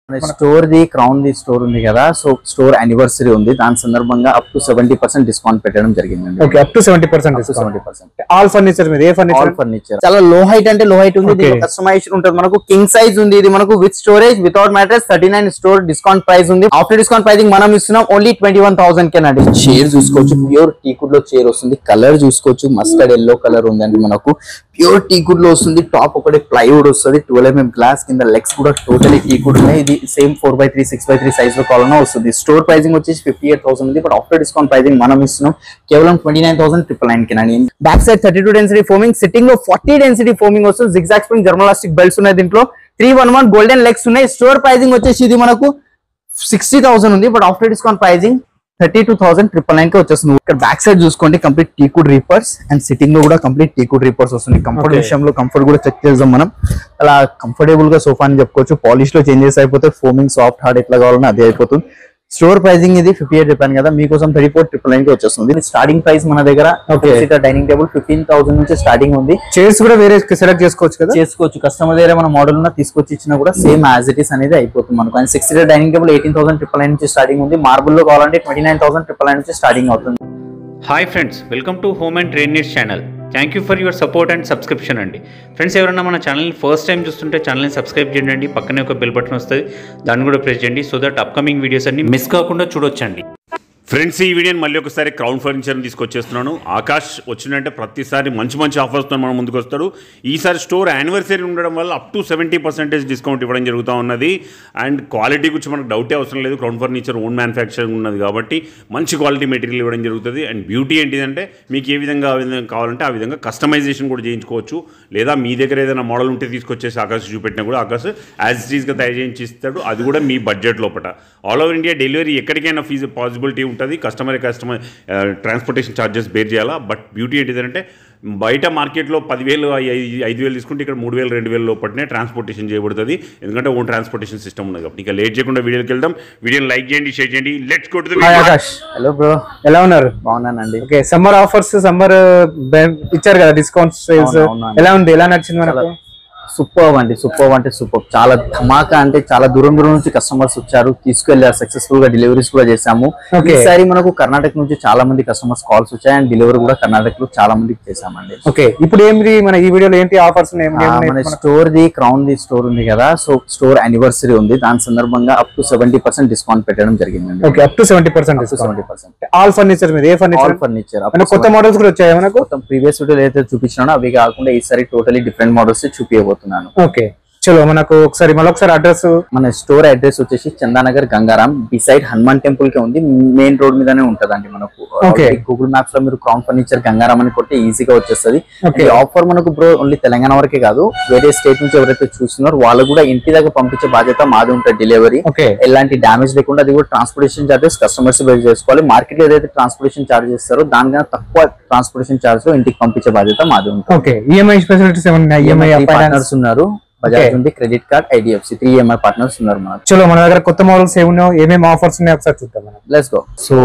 Store the crown the store ఉంది కదా, so store anniversary ఉంది, దాని సందర్భంగా అప్ టు 70% డిస్కౌంట్ పెట్టడం జరిగిందండి. Okay, up to 70%. All furniture మీద ఏ ఫర్నిచర్? All furniture. చాలా లో హైట్ అంటే లో హైట్ ఉంది, దీంట్లో కస్టమైజేషన్ ఉంటుంది. మనకు కింగ్ సైజ్ ఉంది, ఇది మనకు with storage without mattress 39 store discount price ఉంది. ఆఫ్టర్ డిస్కౌంట్ ప్రైసింగ్ మనం ఇస్తున్నాం ఓన్లీ 21,000 కేనండి. చైర్ చూసుకోవచ్చు, ప్యూర్ టీకుడ్ లో చైర్ వస్తుంది. కలర్ చూసుకోవచ్చు, మస్టర్డ్ ఎల్లో కలర్ ఉందండి. మనకు ప్యూర్ టీకుడ్ లో వస్తుంది. టాప్ ఒకటి ప్లైవుడ్ వస్తుంది, 12 mm గ్లాస్, కింద లెగ్స్ కూడా టోటలీ టీకుడ్ ఉన్నాయి. ఇది సేమ్ 4x3 6x3 సైజ్ లో కావాలన్నా వస్తుంది. స్టోర్ ప్రైసింగ్ వచ్చేసి 58,000 ఉంది, బట్ ఆఫ్టర్ డిస్కౌంట్ ప్రైసింగ్ మనం ఇస్తున్నాం కేవలం 29,999 కేనండి. Back side 32 density foaming, sitting లో 40 డెన్సిటీ ఫోమింగ్ వస్తుంది. జిగ్జాగ్ స్ప్రింగ్ జర్మలాస్టిక్ బెల్ట్స్ ఉన్నాయి, దీంట్లో 311 గోల్డెన్ లెగ్స్ ఉన్నాయి. స్టోర్ ప్రైసింగ్ వచ్చేసి ఇది మనకు 60,000 ఉంది, బట్ ఆఫ్టర్ డిస్కౌంట్ ప్రైసింగ్ 32,999 కి వచ్చేస్తుంది. ఇక్కడ బ్యాక్ సైడ్ చూసుకోండి, కంప్లీట్ టీకుడ్ రీపర్స్ అండ్ సిట్టింగ్ లో కూడా కంప్లీట్ టీకుడ్ రీపర్స్ వస్తుంది. కంఫర్ట్ విషయంలో కంఫర్ట్ కూడా చెక్ చేద్దాం మనం. అలా కంఫర్టబుల్ గా సోఫా అని చెప్పుకోవచ్చు. పాలిష్ లో చేంజెస్ అయిపోతే, ఫోమింగ్ సాఫ్ట్ హార్డ్ ఎట్లా కావాలన్నా అదే అయిపోతుంది. స్టోర్ ప్రైసింగ్ ఇది 58 చెప్పాను కదా, మీకోసం 34,999 కి వచ్చేస్తుంది. స్టార్టింగ్ ప్రైస్ మన దగ్గర డైనింగ్ టేబుల్ 15,000 నుంచి స్టార్టింగ్ ఉంది. చైర్స్ కూడా వేరే సెలెక్ట్ చేసుకోవచ్చు కదా, చేసుకోవచ్చు. కస్టమర్ దగ్గర మన మోడల్ ఉన్న తీసుకొచ్చి ఇచ్చినా కూడా సేమ్ యాజ్ ఇట్ ఇస్ అనేది అయిపోతుంది మనకు. అండ్ 6 సీటర్ డైనింగ్ టేబుల్ 18,999 నుంచి స్టార్టింగ్ ఉంది. మార్బుల్ లో కావాలంటే 29,999 నుంచి స్టార్టింగ్ అవుతుంది. Hi friends, welcome to home and trade needs channel. Thank you for your support and subscription అండి. ఫ్రెండ్స్, ఎవరైనా మన ఛానల్ని ఫస్ట్ టైం చూస్తుంటే ఛానల్ని సబ్స్క్రైబ్ చేయండి. పక్కనే ఒక బెల్ బటన్ వస్తుంది, దాన్ని కూడా ప్రెస్ చేయండి, సో దట్ అప్కమింగ్ వీడియోస్ అన్ని మిస్ కాకుండా చూడొచ్చండి. ఫ్రెండ్స్, ఈ వీడియోని మళ్ళీ ఒకసారి క్రౌన్ ఫర్నిచర్ని తీసుకొచ్చేస్తున్నాను. ఆకాష్ వచ్చిందంటే ప్రతిసారి మంచి మంచి ఆఫర్స్తో మనం ముందుకు వస్తాడు. ఈసారి స్టోర్ యానివర్సరీ ఉండడం వల్ల అప్ టు 70% డిస్కౌంట్ ఇవ్వడం జరుగుతూ ఉన్నది. అండ్ క్వాలిటీ గురించి మనకు డౌటే అవసరం లేదు. క్రౌన్ ఫర్నిచర్ ఓన్ మ్యానుఫ్యాక్చరింగ్ ఉన్నది కాబట్టి మంచి క్వాలిటీ మెటీరియల్ ఇవ్వడం జరుగుతుంది. అండ్ బ్యూటీ ఏంటిదంటే మీకు ఏ విధంగా కావాలంటే ఆ విధంగా కస్టమైజేషన్ కూడా చేయించుకోవచ్చు. లేదా మీ దగ్గర ఏదైనా మోడల్ ఉంటే తీసుకొచ్చేసి ఆకాష్ చూపెట్టినా కూడా ఆకాష్ యాజ్ ఇట్ ఈస్గా తయారు చేయించి ఇస్తాడు. అది కూడా మీ బడ్జెట్ లోపల. ఆల్ ఓవర్ ఇండియా డెలివరీ ఎక్కడికైనా ఫీజు పాసిబిలిటీ ఉంటుంది. కస్టమర్ ట్రాన్స్పోర్టేషన్ ఛార్జెస్ బేర్ చేయాలా. బట్ బ్యూటీ ఏంటిదంటే బయట మార్కెట్లో 10,000 5,000 తీసుకుంటే ఇక్కడ 3,000 2,000 లోపలనే ట్రాన్స్పోర్టేషన్ చేయబడుతుంది. ఎందుకంటే ఓన్ ట్రాన్స్పోర్టేషన్ సిస్టమ్ ఉంది కాబట్టి. ఇక లేట్ చేయకుండా వీడియోకి వెళ్దాం. వీడియోని లైక్ చేయండి, షేర్ చేయండి. Let's go to the video. Akash, hello bro, ఎలా ఉన్నారు? బాగున్నానండి. ఓకే, సమ్మర్ ఆఫర్స్ సమ్మర్ ఇచ్చారు కదా, డిస్కౌంట్స్ సేల్స్ ఎలా ఉంది? ఎలా నచ్చింది మనకు? సూపర్ అండి, సూపర్ అంటే సూపర్. చాలా ధమాకా, అంటే చాలా దూరం నుంచి కస్టమర్స్ వచ్చారు, తీసుకెళ్లారు. సక్సెస్ఫుల్ గా డెలివరీస్ కూడా చేశాము. ఈసారి మనకు కర్ణాటక నుంచి చాలా మంది కస్టమర్స్ కాల్స్ వచ్చాయి, అండ్ డెలివరీ కూడా కర్ణాటకలో చాలా మందికి చేశామండి. ఓకే, ఇప్పుడు ఏంటి మన ఈ వీడియోలో ఏంటి ఆఫర్స్? మన store the crown the store ఉంది కదా, సో స్టోర్ యానివర్సరీ ఉంది, దాని సందర్భంగా అప్ టు 70% డిస్కౌంట్ పెట్టడం జరిగిందండి. Okay, up to 70%. All furniture మీద ఏ ఫర్నిచర్? All furniture. కొత్త మోడల్స్ కూడా వచ్చాయి మనకు. ప్రీవియస్ వీడియోలో అయితే చూపించానో అవి కాకుండా ఈసారి టోటలీ డిఫరెంట్ మోడల్స్ చూపించబోతున్నాను. ఓకే, చలో మనకు మళ్ళొకసారి అడ్రస్. మన స్టోర్ అడ్రస్ వచ్చేసి చందానగర్ గంగారాం, బిసైడ్ హనుమాన్ టెంపుల్ కి ఉంది. మెయిన్ రోడ్ మీదనే ఉంటదండి మనకు. గూగుల్ మ్యాప్స్ లో మీరు క్రౌన్ ఫర్నిచర్ గంగారాం అని కొట్టి ఈజీగా వచ్చేస్తుంది. ఈ ఆఫర్ మనకు బ్రో ఓన్లీ తెలంగాణ వరకే కాదు, వేరే స్టేట్ నుంచి ఎవరైతే చూస్తున్నారో వాళ్ళు కూడా ఇంటి దగ్గర పంపించే బాధ్యత మాది ఉంటుంది. డెలివరీ ఎలాంటి డ్యామేజ్ లేకుండా, అది కూడా ట్రాన్స్పోర్టేషన్ చార్జెస్ కస్టమర్స్ బేర్ చేసుకోవాలి. మార్కెట్ లో ఏదైతే ట్రాన్స్పోర్టేషన్ చార్జ్ చేస్తారో దానికన్నా తక్కువ ట్రాన్స్పోర్టేషన్ చార్జ్ లో ఇంటికి పంపించే బాధ్యత మాది ఉంటుంది. ఈఎంఐ ఫెసిలిటీస్ ఏమన్నా? ఈఎంఐ పార్ట్నర్స్ ఉన్నారు, బజాజ్ ఉంది, credit card, IDFC 3 EMI partners ఉన్నారు మనకు. చలో మన దగ్గర కొత్త మోడల్స్ ఏమున్నాయో, ఏమేమి ఆఫర్స్ ఉన్నాయో ఒకసారి చూద్దాం. Let's go. సో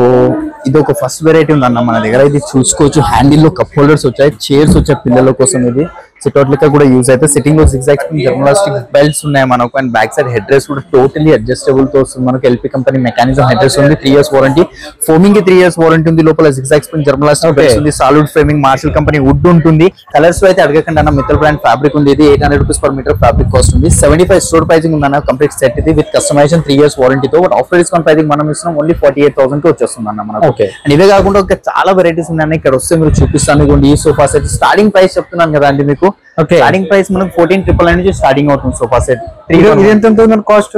ఇది ఒక ఫస్ట్ వెరైటీ ఉందన్న మన దగ్గర. ఇది చూసుకోవచ్చు, హ్యాండిల్ లో కప్ హోల్డర్స్ వచ్చాయి, చైర్స్ వచ్చాయి పిల్లల కోసం. ఇది సిట్అవుట్ లెక్క కూడా యూజ్ అయితే. సిట్టింగ్ లో జిగ్జాగ్ స్ప్రింగ్ జర్మలాస్టిక్ బెల్ట్స్ ఉన్నాయి మనకు. And back side head rest కూడా టోటలీ అడ్జస్టబుల్ తో వస్తుంది మనకు. LP company mechanism head rest ఉంది, 3 years వారంటీ. ఫోమింగ్ కి 3 years వారంటీ ఉంది. లోపల జిగ్జాగ్ స్ప్రింగ్ జర్మలాస్టిక్ బెల్ట్స్ ఉంది. Solid framing, Marshall company wood ఉంటుంది. కలర్స్ లో అయితే అడగకండి అన్న, మిత్తల్ బ్రాండ్ ఫ్యాబ్రిక్ ఉంది. ఇది 800 rupees per metre fabric cost ఉంది. 75 స్టోర్ ప్రైసింగ్ ఉందన్న. కంప్లీట్ సెట్ ఇది విత్ కస్టమైజేషన్ 3 years వారంటీతో. బట్ ఆఫ్టర్ డిస్కౌంట్ ప్రైసింగ్ మనం ఇస్తున్నాం ఓన్లీ 48,000 కి వచ్చేస్తుంది అన్న మనకు. అండ్ ఇవే కాకుండా ఇంకా చాలా వెరైటీస్ ఉన్నాయన్న. ఇక్కడ వస్తే మీరు చూపిస్తాను. ఈ సోఫా సెట్ స్టార్టింగ్ ప్రైస్ చెప్తున్నాను కదా అండి మీకు. స్టార్టింగ్ ప్రైస్ మనకు 14,999 నుంచి స్టార్టింగ్ అవుతుంది సోఫా సెట్. కాస్ట్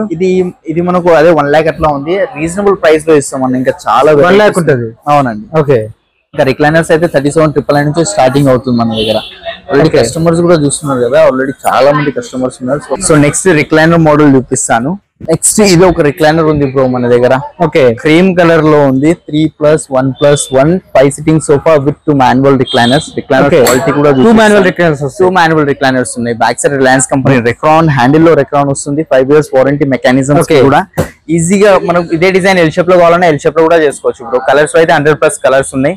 ఇది మనకు అదే 1 lakh అట్లా ఉంది. రీజనబుల్ ప్రైస్ లో ఇస్తాం అన్న. ఇంకా చాలా 1 lakh ఉంటుంది. అవునండి. ఓకే, ఇంకా రిక్లైనర్స్ అయితే 37,999 నుంచి స్టార్టింగ్ అవుతుంది మన దగ్గర. ఆల్రెడీ కస్టమర్స్ కూడా చూస్తున్నారు కదా, ఆల్రెడీ చాలా మంది కస్టమర్స్ ఉన్నారు. సో నెక్స్ట్ రిక్లైనర్ మోడల్ చూపిస్తాను. నెక్స్ట్ ఇది ఒక రిక్లైనర్ ఉంది బ్రో మన దగ్గర. ఓకే, క్రీమ్ కలర్ లో ఉంది. 3+1+1 5 sitting sofa with 2 manual recliners. Recliner quality కూడా 2 మాన్యువల్ రిక్లైనర్స్ ఉన్నాయి. Back side Reliance company Recron handle లో రెక్రాన్ వస్తుంది. 5 years వారంటీ మెకానిజం కూడా. ఈజీగా మనం ఇదే డిజైన్ ఎల్ షేప్ లో కావాలన్నా ఎల్ షేప్ లో కూడా చేసుకోవచ్చు బ్రో. కలర్స్ అయితే 100+ కలర్స్ ఉన్నాయి.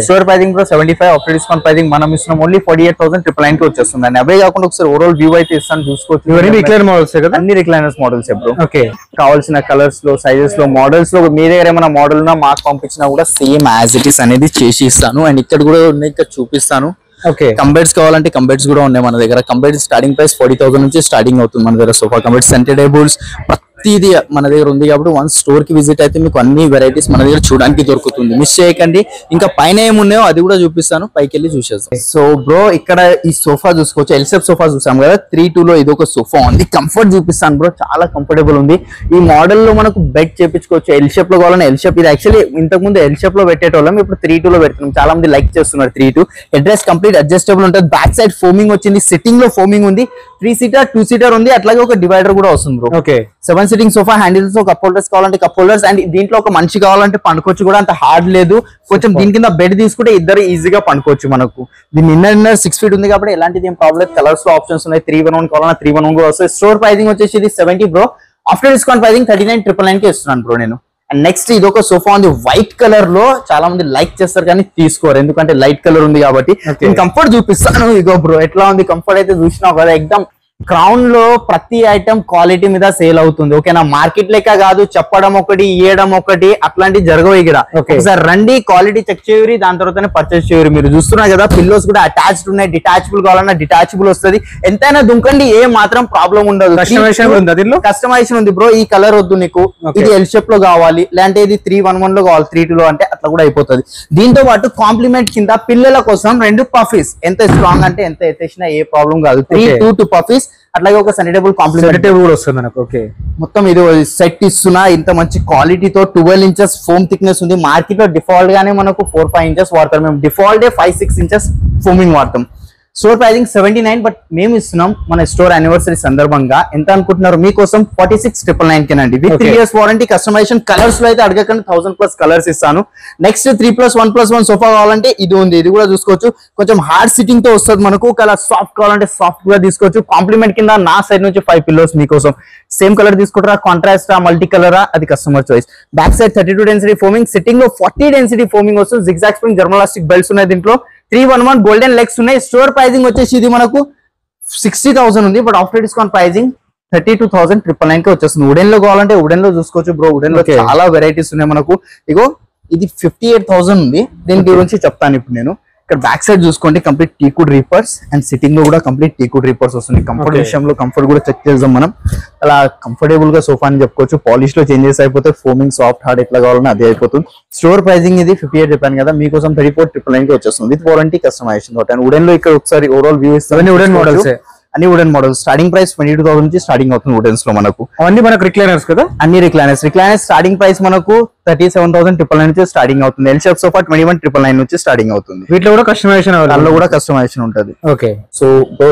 Store pricing bro 75, after discount pricing మనం ఇస్తున్నాం ఓన్లీ 48,999 కి వచ్చేస్తుంది అండి. అవే కాకుండా ఒకసారి ఓవరాల్ వ్యూ అయితే ఇస్తాను చూసుకోవచ్చు. రిక్లైనర్ మోడల్స్ కదా, అన్ని రిక్లైనర్స్ మోడల్స్ బ్రో. ఓకే, కావాల్సిన కలర్స్ లో సైజెస్ లో మోడల్స్ లో మీ దగ్గర ఏమైనా మోడల్ ఉన్నా మాకు పంపించినా కూడా సేమ్ యాజ్ ఇట్ ఇస్ అనేది చేసి ఇస్తాను. అండ్ ఇక్కడ కూడా ఉన్నాయి, ఇక్కడ చూపిస్తాను. ఓకే, కంబెడ్స్ కావాలంటే కంబెడ్స్ కూడా ఉన్నాయి మన దగ్గర. కంబెడ్ స్టార్టింగ్ ప్రైస్ 40,000 నుంచి స్టార్టింగ్ అవుతుంది మన దగ్గర. సోఫా కంబెడ్, సెంటర్ టేబుల్స్ ప్రతిదీ మన దగ్గర ఉంది. కాబట్టి వన్ స్టోర్ కి విజిట్ అయితే మీకు అన్ని వెరైటీస్ మన దగ్గర చూడడానికి దొరుకుతుంది. మిస్ చేయకండి. ఇంకా పైన ఏమున్నాయో అది కూడా చూపిస్తాను, పైకి వెళ్ళి చూసేస్తాం. సో బ్రో ఇక్కడ ఈ సోఫా చూసుకోవచ్చు, ఎల్ షేప్ సోఫా చూసాం కదా, 3-2 లో ఇది ఒక సోఫా ఉంది. కంఫర్ట్ చూపిస్తాను బ్రో, చాలా కంఫర్టబుల్ ఉంది. ఈ మోడల్ లో మనకు బెడ్ చేపించుకోవచ్చు. ఎల్ షేప్ లో కావాలన్నా ఎల్ షేప్. ఇది యాక్చువల్లీ ఇంతకు ముందు ఎల్ షేప్ లో పెట్టేటోళ్ళం, ఇప్పుడు 3-2 లో పెడుతున్నాం. చాలా మంది లైక్ చేస్తున్నారు 3-2. అడ్రస్ కంప్లీట్ అడ్జస్టబుల్ ఉంటుంది. బ్యాక్ సైడ్ ఫోమింగ్ వచ్చింది, సిట్టింగ్ లో ఫోమింగ్ ఉంది. 3 సీటర్ 2 సీటర్ ఉంది. అట్లాగే ఒక డివైడర్ కూడా వస్తుంది bro. Okay, 7 sitting sofa, handles, cup holders కావాలంటే కప్ హోల్డర్స్. అండ్ దీంట్లో ఒక మనిషి కావాలంటే పండుకోవచ్చు కూడా, అంత హార్డ్ లేదు. కొంచెం దీని కింద బెడ్ తీసుకుంటే ఇద్దరు ఈజీగా పండుకోవచ్చు. మనకు దీని ఇన్నర్ 6 ఫీట్ ఉంది కాబట్టి ఎలాంటిది ఏం ప్రాబ్లం లేదు. కలర్స్ లో ఆప్షన్స్ ఉన్నాయి. 311 కావాలన్నా 311 కూడా వస్తాయి. స్టోర్ ప్రైసింగ్ వచ్చేసి ఇది 70 బ్రో. ఆఫ్టర్ డిస్కౌంట్ ప్రైసింగ్ 39,999 కి ఇస్తున్నాను బ్రో నేను. అండ్ నెక్స్ట్ ఇది ఒక సోఫా ఉంది వైట్ కలర్ లో. చాలా మంది లైక్ చేస్తారు కానీ తీసుకోరు, ఎందుకంటే లైట్ కలర్ ఉంది కాబట్టి. కంఫర్ట్ చూపిస్తాను. ఇగో బ్రో ఎట్లా ఉంది కంఫర్ట్ అయితే చూసినావు కదా. ఎక్దమ్ క్రౌన్ లో ప్రతి ఐటమ్ క్వాలిటీ మీద సేల్ అవుతుంది. ఓకేనా, మార్కెట్ లెక్క కాదు, చెప్పడం ఒకటి ఇయ్యడం ఒకటి అట్లాంటివి జరగవు ఇక్కడ. ఒకసారి రండి, క్వాలిటీ చెక్ చేయరు, దాని తర్వాతనే పర్చేస్ చేయరు. మీరు చూస్తున్నారు కదా, పిల్లోస్ కూడా అటాచ్డ్ ఉన్నాయి. డిటాచబుల్ కావాలన్నా డిటాచబుల్ వస్తుంది. ఎంతైనా దుంకండి, ఏ మాత్రం ప్రాబ్లం ఉండదు. కస్టమైజేషన్ ఉంది బ్రో. ఈ కలర్ వద్దు నీకు, ఇది ఎల్ షేప్ లో కావాలి, లేదంటే ఇది 311 లో కావాలి, 3-2 లో అంటే అట్లా కూడా అయిపోతుంది. దీంతో పాటు కాంప్లిమెంట్ కింద పిల్లల కోసం 2 పఫీస్. ఎంత స్ట్రాంగ్ అంటే ఎంత ఎత్తేసినా ఏ ప్రాబ్లం కాదు. 3-2 పఫీస్. అట్లాగే ఒక సెంటర్ టేబుల్ కాంప్లిమెంట్ కూడా వస్తుంది మనకు. ఓకే, మొత్తం ఇది సెట్ ఇస్తున్నా. ఇంత మంచి క్వాలిటీతో 12 ఇంచెస్ ఫోమ్ థిక్నెస్ ఉంది. మార్కెట్ లో డిఫాల్ట్ గానే మనకు 4-5 ఇంచెస్ వాడతాం. మేము డిఫాల్ట్ 5-6 ఇంచెస్ ఫోమింగ్ వాడతాం. స్టోర్ ప్రైసింగ్ 79, బట్ మేము ఇస్తున్నాం మన స్టోర్ యానివర్సరీ సందర్భంగా. ఎంత అనుకుంటున్నారు? మీకోసం 46,999 కేనండి. With 3 years warranty. Customisation colours లో అయితే అడగకండి, 1000+ కలర్స్ ఇస్తాను. నెక్స్ట్ 3+1+1 సోఫా కావాలంటే ఇది ఉంది, ఇది కూడా చూసుకోవచ్చు. కొంచెం హార్డ్ సిట్టింగ్ తో వస్తుంది మనకు. కలర్ సాఫ్ట్ కావాలంటే సాఫ్ట్ కూడా తీసుకోవచ్చు. కాంప్లిమెంట్ కింద నా సైడ్ నుంచి 5 పిల్లోస్ మీకోసం. సేమ్ కలర్ తీసుకుంటారా, కాంట్రాస్ట్ మల్టీ కలరా, అది customer choice. Back side 32 density foaming, sitting లో 40 డెన్సిటీ ఫోమింగ్ వస్తుంది. జిగ్జాగ్ స్ప్రింగ్ జర్మలాస్టిక్ బెల్ట్స్ ఉన్నాయి దీంట్లో. 311 గోల్డెన్ లెగ్స్ ఉన్నాయి. స్టోర్ ప్రైసింగ్ వచ్చేసి ఇది మనకు 60,000 ఉంది, బట్ ఆఫ్టర్ డిస్కౌంట్ ప్రైసింగ్ 32,999 కి వచ్చేస్తుంది. వుడెన్ లో కావాలంటే వుడెన్ లో చూసుకోవచ్చు బ్రో. వుడెన్ లో చాలా వెరైటీస్ ఉన్నాయి మనకు. ఇగో ఇది 58,000 ఉంది. దీని గురించి చెప్తాను ఇప్పుడు నేను. ఇక్కడ బ్యాక్ సైడ్ చూసుకోండి, కంప్లీట్ టీకుడ్ రీపర్స్. అండ్ సిట్టింగ్ లో కూడా కంప్లీట్ టీకుడ్ రీపర్స్ వస్తుంది. కంఫర్ట్ విషయంలో కంఫర్ట్ కూడా చెక్ చేద్దాం మనం. అలా కంఫర్టబుల్ గా సోఫా అని చెప్పుకోవచ్చు. పాలిష్ లో చేంజెస్ అయిపోతే ఫోమింగ్, సాఫ్ట్, హార్డ్ ఎట్లా కావాలన్నా అదే అయిపోతుంది. స్టోర్ ప్రైసింగ్ ఇది 58 చెప్పాను కదా, మీకోసం 34,999 కి వచ్చేస్తుంది విత్ వారంటీ, కస్టమైజేషన్ తోటి. అండ్ వుడెన్ లో ఇక్కడ ఒకసారి ఓవరాల్ వ్యూ ఇస్తాను. వుడెన్ మోడల్స్, అన్ని వుడెన్ మోడల్స్. స్టార్టింగ్ ప్రైస్ 22,000 నుంచి స్టార్టింగ్ అవుతుంది వుడెన్స్ లో మనకు. అవన్నీ మనకు రిక్లైనర్స్ కదా, అన్ని రిక్లైనర్స్. రిక్లైనర్స్ స్టార్టింగ్ ప్రైస్ మనకు 37,999 నుంచి స్టార్టింగ్ అవుతుంది. ఎల్ షేప్ సోఫా 21,999 నుంచి స్టార్టింగ్ అవుతుంది. వీటిలో కూడా కస్టమైజేషన్, దానిలో కూడా కస్టమైజేషన్ ఉంటుంది. ఓకే, సో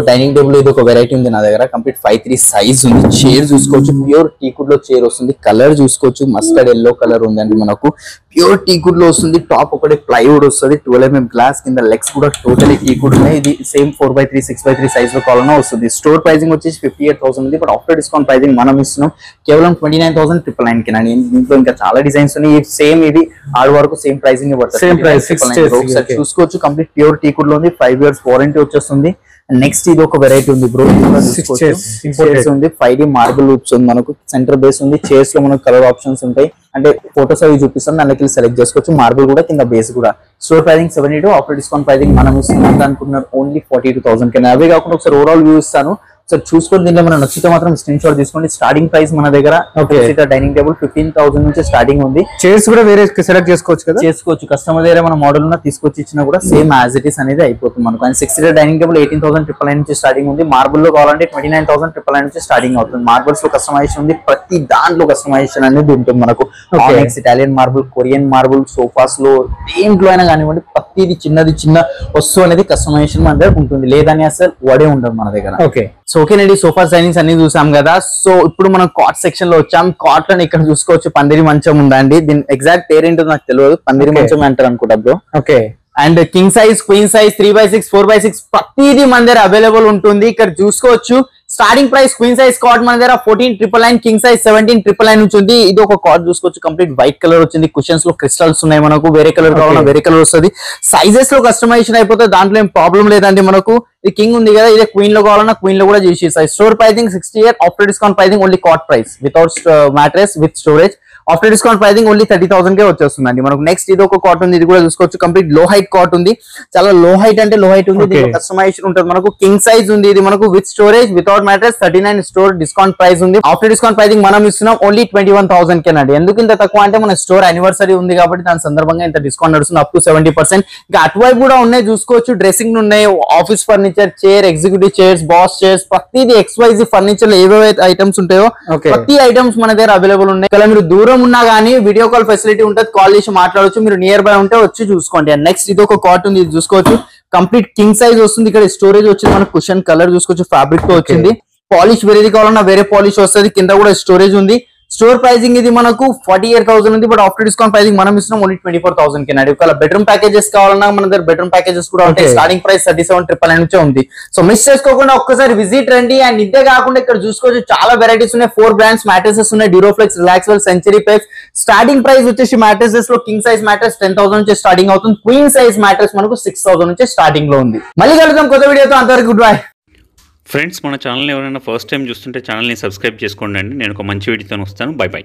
డైనింగ్ టేబుల్ ఇది ఒక వెరైటీ ఉంది నా దగ్గర. కంప్లీట్ 5'3" సైజ్ ఉంది. చైర్ చూసుకోవచ్చు, ప్యూర్ టీకుడ్ లో చైర్ వస్తుంది. కలర్ చూసుకోవచ్చు, మస్టర్డ్ ఎల్లో కలర్ ఉందండి మనకు. ప్యూర్ టీకుడ్ లో వస్తుంది. టాప్ ఒకటి ప్లైవుడ్ వస్తుంది. 12 mm గ్లాస్. కింద లెగ్స్ కూడా టోటలీ టీకుడ్ ఉన్నాయి. ఇది సేమ్ 4x3 6x3 సైజ్ లో కావాలన్నా వస్తుంది. స్టోర్ ప్రైసింగ్ వచ్చేసి 58,000 ఉంది, బట్ ఆఫ్టర్ డిస్కౌంట్ ప్రైసింగ్ మనం ఇస్తున్నాం కేవలం 29,999 కేనండి. దీంట్లో ఇంకా చాలా డిజైన్స్ ఉన్నాయి. సేమ్ ఇది ఆల్ వరకు సేమ్ ప్రైసింగ్ పడుతుంది. సేమ్ ప్రైస్ చూసుకోవచ్చు. కంప్లీట్ ప్యూర్ టీకుడ్ లో ఉంది. 5 years వారంటీ వచ్చేస్తుంది. నెక్స్ట్ ఇది ఒక వెరైటీ ఉంది బ్రో. 6 chairs ఉంది. 5D మార్బుల్ లూప్స్ ఉంది మనకు. సెంటర్ బేస్ ఉంది. చైర్స్ లో మనకు కలర్ ఆప్షన్స్ ఉంటాయి. అంటే ఫోటోస్ అవి చూపిస్తాం, దానికి సెలెక్ట్ చేసుకోవచ్చు. మార్బుల్ కూడా కింద బేస్ కూడా. Store pricing 72, after discount pricing మనం ఇస్తున్నాం అనుకుంటున్నారు ఓన్లీ 42,000 కే. అవే కాకుండా ఒకసారి ఓవరాల్ వ్యూ ఇస్తాను. సార్ చూసుకొని దీనిలో మనం నచ్చితే మాత్రం స్క్రీన్ షాట్ తీసుకోండి. స్టార్టింగ్ ప్రైస్ మన దగ్గర డైనింగ్ టేబుల్ 15,000 నుంచి స్టార్టింగ్ ఉంది. చైర్స్ కూడా వేరే సెలెక్ట్ చేసుకోవచ్చు కదా, చేసుకోవచ్చు. కస్టమర్ దగ్గర మన మోడల్ ఉన్న తీసుకొచ్చి ఇచ్చినా కూడా సేమ్ యాజ్ ఇట్ ఇస్ అనేది అయిపోతుంది మనకు. అండ్ 6 seater డైనింగ్ టేబుల్ 18,999 నుంచి స్టార్టింగ్ ఉంది. మార్బుల్ లో కావాలంటే 29,999 నుంచి స్టార్టింగ్ అవుతుంది. మార్బుల్స్ లో కస్టమైజేషన్ ఉంది. ప్రతి దాంట్లో కస్టమైజేషన్ అనేది ఉంటుంది మనకు. Italian marble, Korean marble, sofas లో దేంట్లో అయినా కానివ్వండి, ప్రతిది చిన్నది చిన్న వస్తువు అనేది కస్టమైజేషన్ మన దగ్గర ఉంటుంది. లేదని అసలు వడే ఉండదు మన దగ్గర. ఓకే, సో ఓకేనండి, సోఫా సైనింగ్స్ అన్ని చూసాం కదా. సో ఇప్పుడు మనం కాట్ సెక్షన్ లో వచ్చాం. కాట్ లో ఇక్కడ చూసుకోవచ్చు పందిరి మంచం ఉందండి. దీని ఎగ్జాక్ట్ పేరేంటో నాకు తెలియదు. పందిరి మంచం అంటారు అనుకుంటా bro. Okay, and king size, queen size, 3x6, 4x6 ప్రతిదీ మన దగ్గర అవైలబుల్ ఉంటుంది. ఇక్కడ చూసుకోవచ్చు starting price queen size cot మన దగ్గర 14,999, కింగ్ సైజ్ 17,999 నుంచి ఉంది. ఇది ఒక కాట్ చూసుకోవచ్చు, కంప్లీట్ వైట్ కలర్ వచ్చింది, కుషన్స్ లో క్రిస్టల్స్ ఉన్నాయి, మనకు వేరే కలర్ కావాలన్నా వేరే కలర్ వస్తుంది. సైజెస్ లో కస్టమైజేషన్ అయిపోతే దాంట్లో ఏం ప్రాబ్లం లేదండి. మనకు ఇది కింగ్ ఉంది కదా, ఇదే క్వీన్ లో కావాలన్నా క్వీన్ లో కూడా చేసేసాయి. Store pricing 68, after discount pricing only cot price without mattress with storage. After discount pricing only 30,000 K వచ్చేస్తుందండి మనకు. నెక్స్ట్ ఇది ఒక కాట్ ఉంది, ఇది కూడా చూసుకోవచ్చు, కంప్లీట్ లో హైట్ కాట్ ఉంది, చాలా లో హైట్ అంటే లో హైట్ ఉంది. దీంట్లో కస్టమైజేషన్ ఉంటుంది మనకు. కింగ్ సైజ్ ఉంది ఇది మనకు with storage without mattress 39 store discount price ఉంది. ఆఫ్టర్ డిస్కౌంట్ ప్రైసింగ్ మనం ఇస్తున్నాం ఓన్లీ 21,000 కేనండి. ఎందుకు ఇంత తక్కువ అంటే మన స్టోర్ యానివర్సరీ ఉంది కాబట్టి దాని సందర్భంగా ఇంత డిస్కౌంట్ నడుస్తుంది, అప్ టు 70%. ఇంకా అటువైపు కూడా ఉన్నాయి చూసుకోవచ్చు, డ్రెస్సింగ్ ఉన్నాయి, office furniture, chair, executive chairs, boss chairs, ప్రతిది XYZ ఫర్నిచర్ లో ఏవేవైతే ఐటమ్స్ ఉంటాయో ప్రతి ఐటమ్స్ మన దగ్గర అవైలబుల్ ఉన్నాయి. ఇక్కడ మీరు దూరం ఉన్నా గానీ వీడియో కాల్ ఫెసిలిటీ ఉంటుంది, కాల్ చేసి మాట్లాడవచ్చు. మీరు నియర్ బై ఉంటే వచ్చి చూసుకోండి. నెక్స్ట్ ఇది ఒక కాట్ ఉంది, ఇది చూసుకోవచ్చు, కంప్లీట్ కింగ్ సైజ్ వస్తుంది. ఇక్కడ స్టోరేజ్ వచ్చింది మనకు, కుషన్ కలర్ చూసుకోవచ్చు, ఫ్యాబ్రిక్ తో వచ్చింది. పాలిష్ వేరేది కావాలన్నా వేరే పాలిష్ వస్తుంది, కింద కూడా స్టోరేజ్ ఉంది. స్టోర్ ప్రైసింగ్ ఇది మనకు 48,000 ఉంది, బట్ ఆఫ్టర్ డిస్కౌంట్ ప్రైసింగ్ మనం ఇస్తున్నాం ఓన్లీ 24,000 కేనండి. ఒకవేళ బెడ్రూమ్ ప్యాకేజెస్ కావాలన్నా మన దగ్గర బెడ్రూమ్ ప్యాకేజెస్ కూడా ఉంటాయి. స్టార్టింగ్ ప్రైస్ 37,999 నుంచే ఉంది. సో మిస్ చేసుకోకుండా ఒక్కసారి విజిట్ రండి. అండ్ ఇదే కాకుండా ఇక్కడ చూసుకోవచ్చు చాలా వెరైటీస్ ఉన్నాయి. 4 బ్రాండ్స్ మ్యాట్రెసెస్ ఉన్నాయి, Duroflex, Relaxwell, century price. Starting price వచ్చేసి మ్యాట్రెసెస్ లో కింగ్ సైజ్ మ్యాట్రెస్ 10,000 నుంచి స్టార్టింగ్ అవుతుంది. క్వీన్ సైజ్ మ్యాట్రెస్ మనకు 6,000 నుంచి స్టార్టింగ్ లో ఉంది. మళ్ళీ కలుద్దాం కొత్త వీడియోతో, అంతవరకు గుడ్ బై. ఫ్రెండ్స్, మన ఛానల్ ఎవరైనా ఫస్ట్ టైం చూస్తుంటే ఛానల్ని సబ్స్క్రైబ్ చేసుకోండి అండి. నేను ఒక మంచి వీడియోతో వస్తాను. By by.